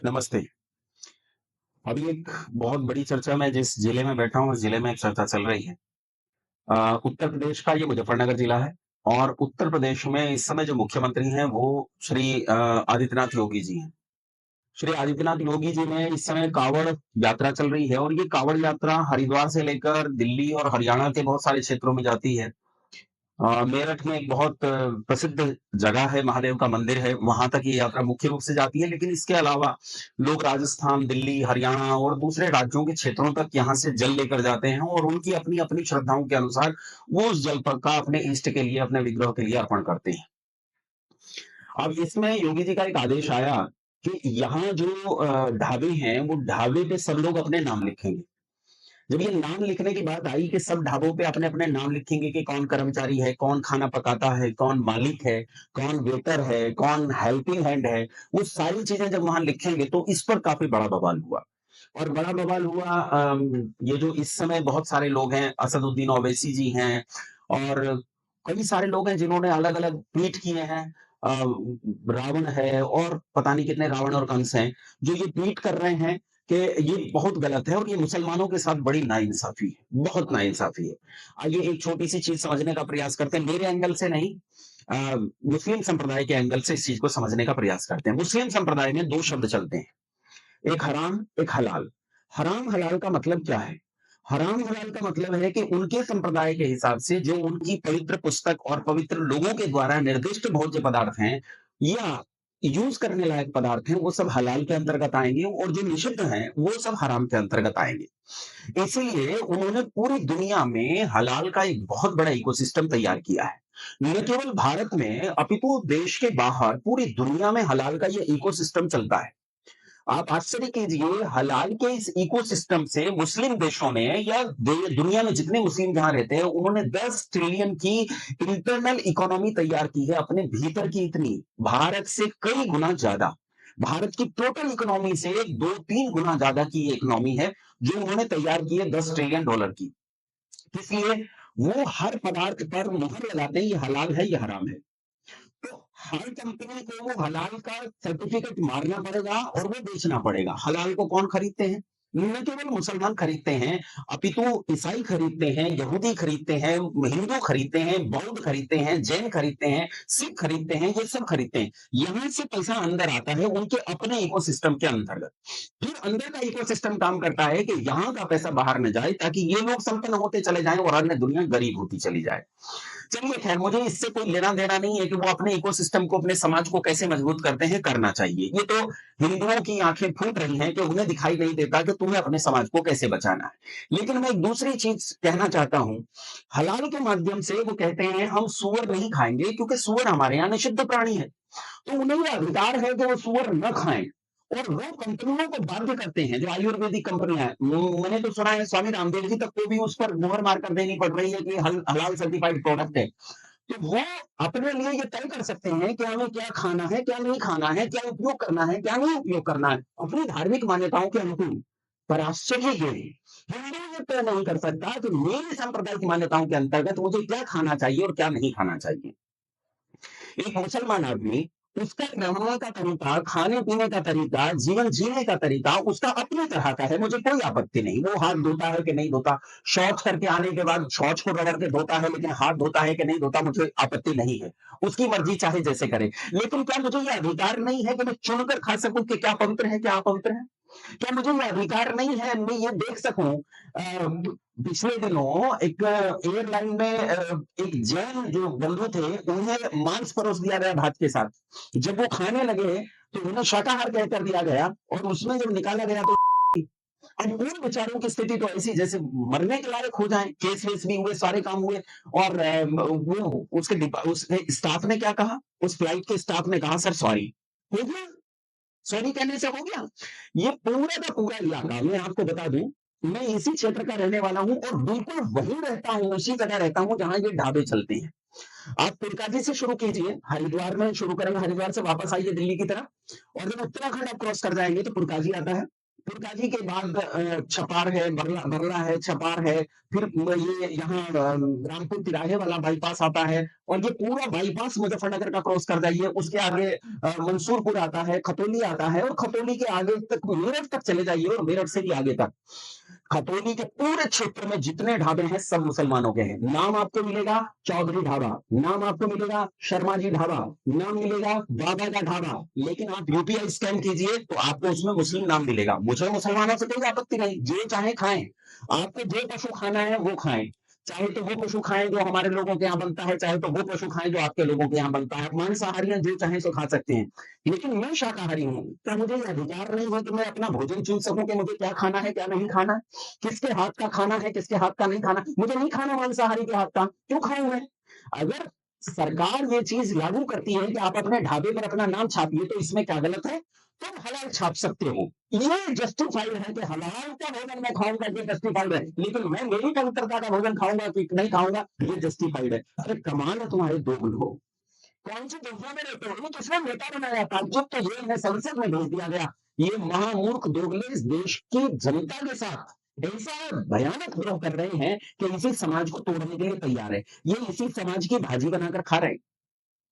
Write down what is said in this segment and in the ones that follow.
नमस्ते। अभी एक बहुत बड़ी चर्चा मैं जिस जिले में बैठा हूँ, उस जिले में एक चर्चा चल रही है। उत्तर प्रदेश का ये मुज़फ्फरनगर जिला है और उत्तर प्रदेश में इस समय जो मुख्यमंत्री हैं, वो श्री आदित्यनाथ योगी जी हैं। श्री आदित्यनाथ योगी जी में इस समय काँवड़ यात्रा चल रही है और ये काँवड़ यात्रा हरिद्वार से लेकर दिल्ली और हरियाणा के बहुत सारे क्षेत्रों में जाती है। मेरठ में एक बहुत प्रसिद्ध जगह है, महादेव का मंदिर है, वहाँ तक ये यात्रा मुख्य रूप से जाती है, लेकिन इसके अलावा लोग राजस्थान, दिल्ली, हरियाणा और दूसरे राज्यों के क्षेत्रों तक यहाँ से जल लेकर जाते हैं और उनकी अपनी-अपनी श्रद्धाओं के अनुसार वो उस जल प का अपने इष्ट के लिए, अपने विग्रह के लिए अर्पण करते हैं। अब इसमें योगी जी का एक आदेश आया कि यहाँ जो ढाबे हैं, वो ढाबे पे सब लोग अपने नाम लिखेंगे। जब ये नाम लिखने की बात आई कि सब ढाबों पे अपने-अपने नाम लिखेंगे कि कौन कर्मचारी है, कौन खाना पकाता है, कौन मालिक है, कौन वेटर है, कौन हेल्पिंग हैंड है, वो सारी चीज़ें जब वहाँ लिखेंगे तो इस पर काफ़ी बड़ा बवाल हुआ। और बड़ा बवाल हुआ ये जो इस समय बहुत सारे लोग हैं, असदुद्दीन ओवैसी जी हैं और कई सारे लोग हैं जिन्होंने अलग-अलग ट्वीट किए हैं। अ, रावण है और पता नहीं कितने रावण और कंस हैं, जो ये ट्वीट कर रहे हैं कि ये बहुत गलत है और ये मुसलमानों के साथ बड़ी नाइंसाफ़ी है, बहुत नाइंसाफ़ी है। आइए एक छोटी-सी चीज़ समझने का प्रयास करते हैं, मेरे एंगल से नहीं मुस्लिम संप्रदाय के एंगल से इस चीज़ को समझने का प्रयास करते हैं। मुस्लिम संप्रदाय में 2 शब्द चलते हैं, एक हराम, एक हलाल। हराम हलाल का मतलब क्या है? हराम हलाल का मतलब है कि उनके संप्रदाय के हिसाब से जो उनकी पवित्र पुस्तक और पवित्र लोगों के द्वारा निर्दिष्ट भोज्य पदार्थ हैं या यूज़ करने लायक पदार्थ हैं, वो सब हलाल के अंतर्गत आएँगे और जो निषिद्ध हैं, वो सब हराम के अंतर्गत आएँगे। इसीलिए उन्होंने पूरी दुनिया में हलाल का एक बहुत बड़ा इकोसिस्टम तैयार किया है। न केवल भारत में, अपितु देश के बाहर पूरी दुनिया में हलाल का ये इकोसिस्टम चलता है। आप आश्चर्य कीजिए हलाल के इस इकोसिस्टम से मुस्लिम देशों ने या दुनिया में जितने मुस्लिम जहां रहते हैं उन्होंने 10 ट्रिलियन की इंटरनल इकोनॉमी तैयार की है अपने भीतर की इतनी भारत से कई गुना ज्यादा भारत की टोटल इकोनॉमी से 2-3 गुना ज्यादा की ये इकोनॉमी है जो उन्होंने तैयार की है 10 ट्रिलियन डॉलर की इसलिए वो हर पदार्थ पर मुहर लगाते हैं ये हलाल है ये हराम है तो हर कंपनी को वो हलाल का सर्टिफिकेट मारना पड़ेगा और वो बेचना पड़ेगा। हलाल को कौन खरीदते हैं? न केवल मुसलमान खरीदते हैं, अपितु ईसाई खरीदते हैं, यहूदी खरीदते हैं, हिंदू खरीदते हैं, बौद्ध खरीदते हैं, जैन खरीदते हैं, सिख खरीदते हैं, ये सब खरीदते हैं। यहाँ से पैसा अंदर आता है उनके अपने इकोसिस्टम के अंतर्गत। फिर अंदर का इकोसिस्टम काम करता है कि यहाँ का पैसा बाहर न जाए ताकि ये लोग संपन्न होते चले जाएँ और अन्य दुनिया गरीब होती चली जाए। चलिए खैर मुझे इससे कोई लेना-देना नहीं है कि वो अपने इकोसिस्टम को, अपने समाज को कैसे मजबूत करते हैं, करना चाहिए। ये तो हिंदुओं की आँखें फूट रही हैं कि उन्हें दिखाई नहीं देता कि तुम्हें अपने समाज को कैसे बचाना है। लेकिन मैं एक दूसरी चीज़ कहना चाहता हूँ, हलाल के माध्यम से वो कहते हैं हम सूअर नहीं खाएँगे क्योंकि सूअर हमारे यहाँ निषिद्ध प्राणी है। तो उन्हें ये अधिकार है कि वो सूअर न खाएँ और वो कंपनियों को बाध्य करते हैं, जो आयुर्वेदिक कंपनियाँ हैं। मैंने तो सुना है स्वामी रामदेव जी तक को भी उस पर मुहर मारकर देनी पड़ रही है कि हलाल सर्टिफाइड प्रोडक्ट है। तो वो अपने लिए ये तय कर सकते हैं कि हमें क्या खाना है, क्या नहीं खाना है, क्या उपयोग करना है, क्या नहीं उपयोग करना है, अपनी धार्मिक मान्यताओं के अनुकूल। पर आश्चर्य ये है, हिंदू ये तय नहीं कर सकता कि मेरे संप्रदाय की मान्यताओं के अंतर्गत मुझे क्या खाना चाहिए और क्या नहीं खाना चाहिए। एक मुसलमान आदमी उसका रहने का तरीका, खाने-पीने का तरीका, जीवन जीने का तरीका उसका अपनी तरह का है, मुझे कोई आपत्ति नहीं। वो हाथ धोता है कि नहीं धोता, शौच करके आने के बाद शौच को रगड़ के धोता है, लेकिन हाथ धोता है कि नहीं धोता, मुझे आपत्ति नहीं है। उसकी मर्ज़ी चाहे जैसे करे। लेकिन क्या मुझे ये अधिकार नहीं है कि मैं चुनकर खा सकूँ कि क्या पवित्र है, क्या अपवित्र है? क्या मुझे ये अधिकार नहीं है, मैं ये देख सकूँ पिछले दिनों एक एयरलाइन में एक जैन जो बंधु थे, उन्हें मांस परोस दिया गया भात के साथ। जब वो खाने लगे, तो उन्हें शाकाहार कहकर दिया गया और उसमें जब निकाला गया तो अब उन बेचारों की स्थिति तो ऐसी जैसे मरने के लायक हो जाएँ, केस-वेस भी हुए, सारे काम हुए और वो उसके स्टाफ ने क्या कहा? उस फ्लाइट के स्टाफ ने कहा, "सर सॉरी।" हो गया। सॉरी कहने से हो गया। ये पूरा का पूरा इलाका मैं आपको बता दूँ, मैं इसी क्षेत्र का रहने वाला हूँ और बिल्कुल वहीं रहता हूँ, उसी जगह रहता हूँ जहाँ ये ढाबे चलते हैं। आप पुरकाजी से शुरू कीजिए, हरिद्वार में शुरू करेंगे, हरिद्वार से वापस आइए दिल्ली की तरफ और जब उत्तराखंड आप क्रॉस कर जाएँगे तो पुरकाजी आता है। पुरकाजी के बाद छपार है, बरला बरला है, छपार है, फिर ये यहाँ रामपुर तिराहे वाला बाईपास आता है और ये पूरा बाईपास मुजफ्फरनगर का क्रॉस कर जाइए, उसके आगे मंसूरपुर आता है, खतौली आता है, और खतौली के आगे तक मेरठ तक चले जाइए, और मेरठ से भी आगे तक खतौनी के पूरे क्षेत्र में जितने ढाबे हैं सब मुसलमानों के हैं। नाम आपको मिलेगा चौधरी ढाबा, नाम आपको मिलेगा शर्मा जी ढाबा, नाम मिलेगा बाबा का ढाबा, लेकिन आप यूपीआई स्कैन कीजिए तो आपको उसमें मुस्लिम नाम मिलेगा। मुझे मुसलमानों से कोई आपत्ति नहीं, जो चाहे खाएं, आपको जो पशु खाना है वो खाएं, चाहे तो वो पशु खाएं जो हमारे लोगों के यहाँ बनता है, चाहे तो वो पशु खाएं जो आपके लोगों के यहाँ बनता है। मांसाहारी हैं, जो चाहे सो खा सकते हैं, लेकिन मैं शाकाहारी हूँ। क्या मुझे ये अधिकार नहीं है कि मैं अपना भोजन चुन सकूं कि मुझे क्या खाना है क्या नहीं खाना है, किसके हाथ का खाना है किसके हाथ का नहीं खाना? मुझे नहीं खाना मांसाहारी के हाथ का, क्यों खाऊं मैं? अगर सरकार ये चीज लागू करती है कि आप अपने ढाबे पर अपना नाम छापिए तो इसमें क्या गलत है? तुम हलाल छाप सकते हो, ये जस्टिफाइड है कि हलाल का भोजन मैं खाऊंगा, ये जस्टिफाइड है, लेकिन मैं मेरी पवित्रता का भोजन खाऊंगा कि नहीं खाऊंगा, ये जस्टिफाइड है। अरे कमाल है तुम्हारे दो लोग, कौन सी दुनिया में रहते हो? ये किसने नेता बनाया? ताज्जुब तो ये है संसद में भेज दिया गया। ये महामूर्ख दोगले इस देश की जनता के साथ ऐसा भयानक द्रोह कर रहे हैं कि इसी समाज को तोड़ने के लिए तैयार है। ये इसी समाज की भाजी बनाकर खा रहे हैं,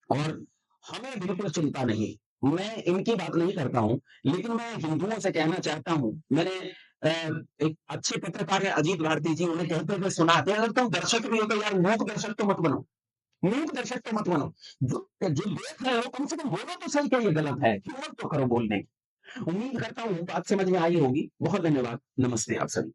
और हमें बिल्कुल चिंता नहीं। मैं इनकी बात नहीं करता हूं, लेकिन मैं हिंदुओं से कहना चाहता हूं। मैंने एक अच्छे पत्रकार है अजीत भारती जी, उन्हें कहते हुए सुना कि अगर तुम दर्शक भी हो तो यार मूक दर्शक तो मत बनो, मूक दर्शक तो मत बनो। जो देख रहे हो कम से कम बोलो तो सही कि ये गलत है, हिम्मत तो करो बोलने की। उम्मीद करता हूँ बात समझ में आई होगी। बहुत धन्यवाद, नमस्ते आप सभी।